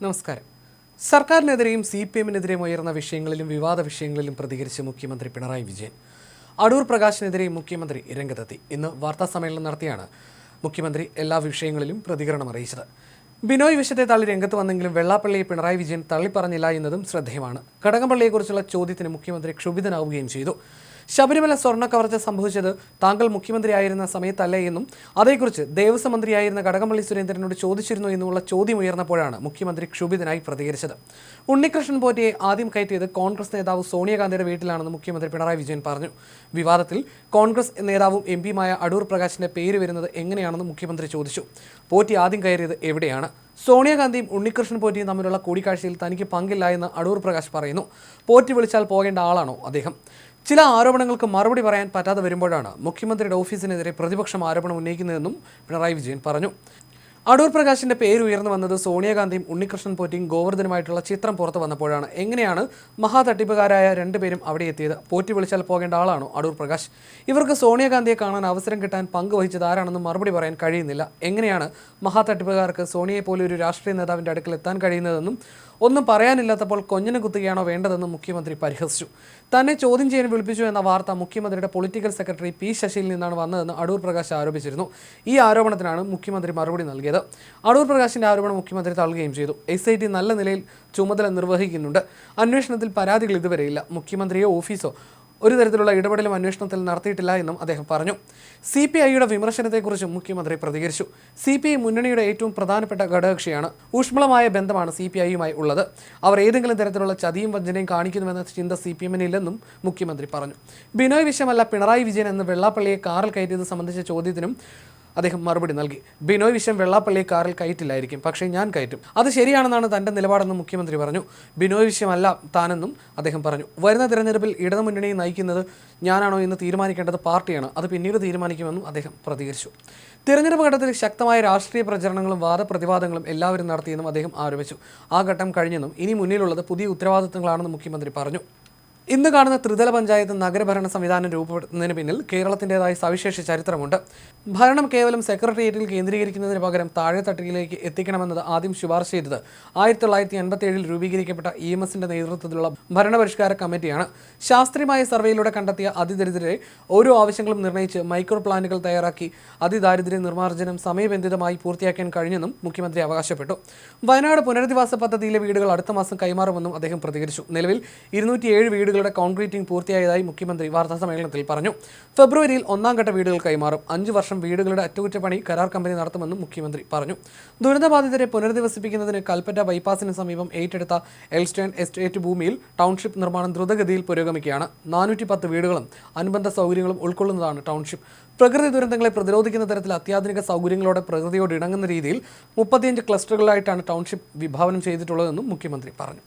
നമസ്കാരം. സർക്കാരിനെതിരെയും CPM-നെതിരെയും ഉയർന്ന വിഷയങ്ങളിലും വിവാദ വിഷയങ്ങളിലും പ്രതികരിച്ച് മുഖ്യമന്ത്രി പിണറായി വിജയൻ. അടൂർ പ്രകാശിനെതിരെ മുഖ്യമന്ത്രി രംഗത്തെത്തി. ഇന്ന് വാർത്താ സമ്മേളനം നടത്തിയാണ് മുഖ്യമന്ത്രി എല്ലാ വിഷയങ്ങളിലും പ്രതികരണം അറിയിച്ചത്. ബിനോയ് വിഷയത്തെ തള്ളി രംഗത്ത് വന്നെങ്കിലും വെള്ളാപ്പള്ളിയെ പിണറായി വിജയൻ തള്ളിപ്പറഞ്ഞില്ല എന്നതും ശ്രദ്ധേയമാണ്. കടകംപള്ളിയെക്കുറിച്ചുള്ള ചോദ്യത്തിന് മുഖ്യമന്ത്രി ക്ഷുഭിതനാവുകയും ചെയ്തു. ശബരിമല സ്വർണ്ണ കവർച്ച സംഭവിച്ചത് താങ്കൾ മുഖ്യമന്ത്രിയായിരുന്ന സമയത്തല്ലേ എന്നും അതേക്കുറിച്ച് ദേവസ്വം മന്ത്രിയായിരുന്ന കടകംപള്ളി സുരേന്ദ്രനോട് ചോദിച്ചിരുന്നു എന്നുമുള്ള ചോദ്യം ഉയർന്നപ്പോഴാണ് മുഖ്യമന്ത്രി ക്ഷുഭിതനായി പ്രതികരിച്ചത്. ഉണ്ണികൃഷ്ണൻ പോറ്റിയെ ആദ്യം കയറ്റിയത് കോൺഗ്രസ് നേതാവ് സോണിയാഗാന്ധിയുടെ വീട്ടിലാണെന്ന് മുഖ്യമന്ത്രി പിണറായി വിജയൻ പറഞ്ഞു. വിവാദത്തിൽ കോൺഗ്രസ് നേതാവും MP-യുമായ അടൂർ പ്രകാശിന്റെ പേര് വരുന്നത് എങ്ങനെയാണെന്ന് മുഖ്യമന്ത്രി ചോദിച്ചു. പോറ്റി ആദ്യം കയറിയത് എവിടെയാണ്? സോണിയാഗാന്ധിയും ഉണ്ണികൃഷ്ണൻ പോറ്റിയും തമ്മിലുള്ള കൂടിക്കാഴ്ചയിൽ തനിക്ക് പങ്കില്ല എന്ന് അടൂർ പ്രകാശ് പറയുന്നു. പോറ്റി വിളിച്ചാൽ പോകേണ്ട ആളാണോ അദ്ദേഹം? ചില ആരോപണങ്ങൾക്ക് മറുപടി പറയാൻ പറ്റാതെ വരുമ്പോഴാണ് മുഖ്യമന്ത്രിയുടെ ഓഫീസിനെതിരെ പ്രതിപക്ഷം ആരോപണം ഉന്നയിക്കുന്നതെന്നും പിണറായി വിജയൻ പറഞ്ഞു. അടൂർ പ്രകാശിന്റെ പേര് ഉയർന്നു വന്നത് സോണിയാഗാന്ധിയും ഉണ്ണികൃഷ്ണൻ പോറ്റിയും ഗോവർദ്ധനുമായിട്ടുള്ള ചിത്രം പുറത്തു വന്നപ്പോഴാണ്. എങ്ങനെയാണ് മഹാതട്ടിപ്പുകാരായ രണ്ടുപേരും അവിടെ എത്തിയത്? പോറ്റി വിളിച്ചാൽ പോകേണ്ട ആളാണോ അടൂർ പ്രകാശ്? ഇവർക്ക് സോണിയാഗാന്ധിയെ കാണാൻ അവസരം കിട്ടാൻ പങ്കുവഹിച്ചത് ആരാണെന്ന് മറുപടി പറയാൻ കഴിയുന്നില്ല. എങ്ങനെയാണ് മഹാതട്ടിപ്പുകാർക്ക് സോണിയെ പോലെ ഒരു രാഷ്ട്രീയ നേതാവിന്റെ അടുക്കൽ എത്താൻ കഴിയുന്നതെന്നും ഒന്നും പറയാനില്ലാത്തപ്പോൾ കൊഞ്ഞിന് കുത്തുകയാണോ വേണ്ടതെന്നും മുഖ്യമന്ത്രി പരിഹസിച്ചു. തന്നെ ചോദ്യം ചെയ്യാൻ വിളിപ്പിച്ചു എന്ന വാർത്ത മുഖ്യമന്ത്രിയുടെ പൊളിറ്റിക്കൽ സെക്രട്ടറി P. ശശിയിൽ നിന്നാണ് വന്നതെന്ന് അടൂർ പ്രകാശ് ആരോപിച്ചിരുന്നു. ഈ ആരോപണത്തിനാണ് മുഖ്യമന്ത്രി മറുപടി നൽകിയത്. അടൂർ പ്രകാശിന്റെ ആരോപണം മുഖ്യമന്ത്രി തള്ളുകയും ചെയ്തു. SIT നല്ല നിലയിൽ ചുമതല നിർവഹിക്കുന്നുണ്ട്. അന്വേഷണത്തിൽ പരാതികൾ ഇതുവരെയില്ല. മുഖ്യമന്ത്രിയോ ഓഫീസോ ഒരു തരത്തിലുള്ള ഇടപെടലും അന്വേഷണത്തിൽ നടത്തിയിട്ടില്ല എന്നും അദ്ദേഹം പറഞ്ഞു. CPI-യുടെ വിമർശനത്തെക്കുറിച്ചും മുഖ്യമന്ത്രി പ്രതികരിച്ചു. CPI മുന്നണിയുടെ ഏറ്റവും പ്രധാനപ്പെട്ട ഘടകകക്ഷിയാണ്. ഊഷ്മളമായ ബന്ധമാണ് CPI-യുമായി ഉള്ളത്. അവർ ഏതെങ്കിലും തരത്തിലുള്ള ചതിയും വഞ്ചനയും കാണിക്കുന്നുവെന്ന ചിന്ത CPM-നില്ലെന്നും മുഖ്യമന്ത്രി പറഞ്ഞു. ബിനോയ് വിഷയമല്ല പിണറായി വിജയൻ എന്ന് വെള്ളാപ്പള്ളിയെ കാറിൽ കയറ്റിയത് സംബന്ധിച്ച ചോദ്യത്തിനും അദ്ദേഹം മറുപടി നൽകി. ബിനോയ് വിഷയം വെള്ളാപ്പള്ളിയെ കാറിൽ കയറ്റില്ലായിരിക്കും, പക്ഷേ ഞാൻ കയറ്റും. അത് ശരിയാണെന്നാണ് തന്റെ നിലപാടെന്നും മുഖ്യമന്ത്രി പറഞ്ഞു. ബിനോയ് വിഷയമല്ല താനെന്നും അദ്ദേഹം പറഞ്ഞു. വരുന്ന തിരഞ്ഞെടുപ്പിൽ ഇടതുമുന്നണിയെ നയിക്കുന്നത് ഞാനാണോ എന്ന് തീരുമാനിക്കേണ്ടത് പാർട്ടിയാണ്. അത് പിന്നീട് തീരുമാനിക്കുമെന്നും അദ്ദേഹം പ്രതികരിച്ചു. തിരഞ്ഞെടുപ്പ് ഘട്ടത്തിൽ ശക്തമായ രാഷ്ട്രീയ പ്രചരണങ്ങളും വാദപ്രതിവാദങ്ങളും എല്ലാവരും നടത്തിയെന്നും അദ്ദേഹം ആരോപിച്ചു. ആ ഘട്ടം കഴിഞ്ഞെന്നും ഇനി മുന്നിലുള്ളത് പുതിയ ഉത്തരവാദിത്തങ്ങളാണെന്നും മുഖ്യമന്ത്രി പറഞ്ഞു. ഇന്ന് കാണുന്ന ത്രിതല പഞ്ചായത്ത് നഗരഭരണ സംവിധാനം രൂപപ്പെടുത്തുന്നതിന് പിന്നിൽ കേരളത്തിൻ്റെതായ സവിശേഷ ചരിത്രമുണ്ട്. ഭരണം കേവലം സെക്രട്ടേറിയറ്റിൽ കേന്ദ്രീകരിക്കുന്നതിന് പകരം താഴെത്തട്ടിലേക്ക് എത്തിക്കണമെന്നത് ആദ്യം ശുപാർശ ചെയ്തത് 1987 രൂപീകരിക്കപ്പെട്ട EMS-ന്റെ നേതൃത്വത്തിലുള്ള ഭരണപരിഷ്കാര കമ്മിറ്റിയാണ്. ശാസ്ത്രീയമായ സർവേയിലൂടെ കണ്ടെത്തിയ അതിദരിദ്രരെ ഓരോ ആവശ്യങ്ങളും നിർണ്ണയിച്ച് മൈക്രോ പ്ലാനുകൾ തയ്യാറാക്കി അതിദാരിദ്ര്യ നിർമ്മാർജ്ജനം സമയബന്ധിതമായി പൂർത്തിയാക്കാൻ കഴിഞ്ഞെന്നും മുഖ്യമന്ത്രി അവകാശപ്പെട്ടു. വയനാട് പുനരധിവാസ പദ്ധതിയിലെ വീടുകൾ അടുത്ത മാസം കൈമാറുമെന്നും അദ്ദേഹം പ്രതികരിച്ചു. നിലവിൽ 207 വീടുകളുടെ കോൺക്രീറ്റിംഗ് പൂർത്തിയായതായി മുഖ്യമന്ത്രി വാർത്താസമ്മേളനത്തിൽ പറഞ്ഞു. ഫെബ്രുവരിയിൽ 1ാം ഘട്ട വീടുകൾ കൈമാറും. 5 വർഷം വീടുകളുടെ അറ്റകുറ്റപ്പണി കരാർ കമ്പനി നടത്തുമെന്നും മുഖ്യമന്ത്രി പറഞ്ഞു. ദുരിതബാധിതരെ പുനരധിവസിപ്പിക്കുന്നതിന് കൽപ്പറ്റ ബൈപ്പാസിന് സമീപം ഏറ്റെടുത്ത എൽസ്റ്റേൺ എസ്റ്റേറ്റ് ഭൂമിയിൽ ടൗൺഷിപ്പ് നിർമ്മാണം ദ്രുതഗതിയിൽ പുരോഗമിക്കുകയാണ്. 410 വീടുകളും അനുബന്ധ സൗകര്യങ്ങളും ഉൾക്കൊള്ളുന്നതാണ് ടൗൺഷിപ്പ്. പ്രകൃതി ദുരന്തങ്ങളെ പ്രതിരോധിക്കുന്ന തരത്തിൽ അത്യാധുനിക സൗകര്യങ്ങളോടെ പ്രകൃതിയോട് ഇണങ്ങുന്ന രീതിയിൽ 35 ക്ലസ്റ്ററുകളായിട്ടാണ് ടൗൺഷിപ്പ് വിഭാവനം ചെയ്തിട്ടുള്ളതെന്നും മുഖ്യമന്ത്രി പറഞ്ഞു.